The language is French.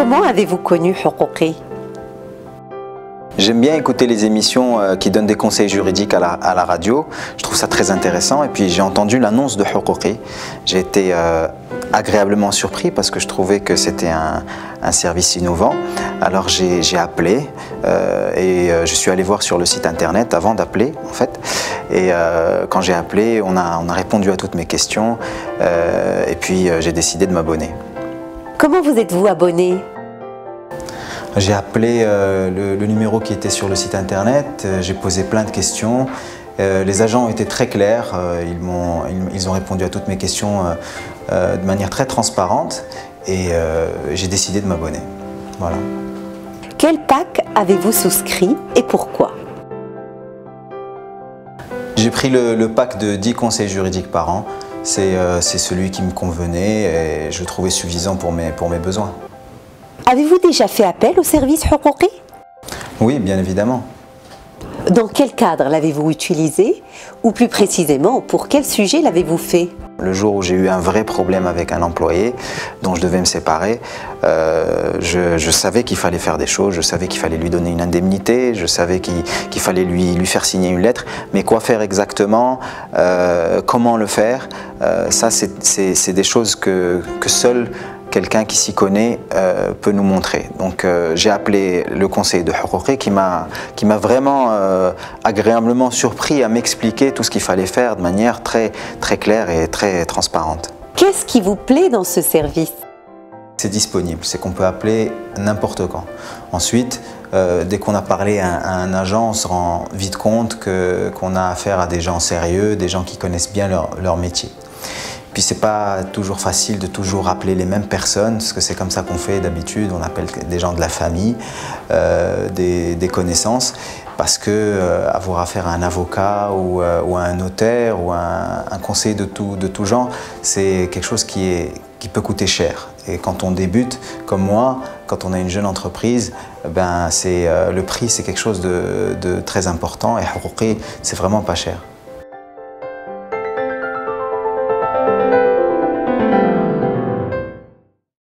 Comment avez-vous connu Huquqi? J'aime bien écouter les émissions qui donnent des conseils juridiques à la radio. Je trouve ça très intéressant. Et puis j'ai entendu l'annonce de Huquqi. J'ai été agréablement surpris parce que je trouvais que c'était un service innovant. Alors j'ai appelé et je suis allé voir sur le site internet avant d'appeler en fait. Et quand j'ai appelé, on a répondu à toutes mes questions et puis j'ai décidé de m'abonner. Comment vous êtes-vous abonné? J'ai appelé le numéro qui était sur le site internet, j'ai posé plein de questions. Les agents ont été très clairs, ils ont répondu à toutes mes questions de manière très transparente et j'ai décidé de m'abonner. Voilà. Quel pack avez-vous souscrit et pourquoi? J'ai pris le pack de 10 conseils juridiques par an. C'est celui qui me convenait et je le trouvais suffisant pour mes besoins. Avez-vous déjà fait appel au service Huquqi? Oui, bien évidemment. Dans quel cadre l'avez-vous utilisé? Ou plus précisément, pour quel sujet l'avez-vous fait? Le jour où j'ai eu un vrai problème avec un employé dont je devais me séparer, je savais qu'il fallait faire des choses, je savais qu'il fallait lui donner une indemnité, je savais qu'il fallait lui faire signer une lettre, mais quoi faire exactement, comment le faire, ça c'est des choses que seul quelqu'un qui s'y connaît peut nous montrer. Donc j'ai appelé le conseil de Huquqi qui m'a vraiment agréablement surpris à m'expliquer tout ce qu'il fallait faire de manière très claire et très transparente. Qu'est-ce qui vous plaît dans ce service? C'est disponible, c'est qu'on peut appeler n'importe quand. Ensuite, dès qu'on a parlé à un agent, on se rend vite compte qu'on a affaire à des gens sérieux, des gens qui connaissent bien leur métier. Puis c'est pas toujours facile de toujours appeler les mêmes personnes, parce que c'est comme ça qu'on fait d'habitude, on appelle des gens de la famille, des connaissances, parce que avoir affaire à un avocat ou à un notaire ou à un conseiller de tout genre, c'est quelque chose qui peut coûter cher. Et quand on débute, comme moi, quand on a une jeune entreprise, ben le prix c'est quelque chose de très important et Huquqi c'est vraiment pas cher.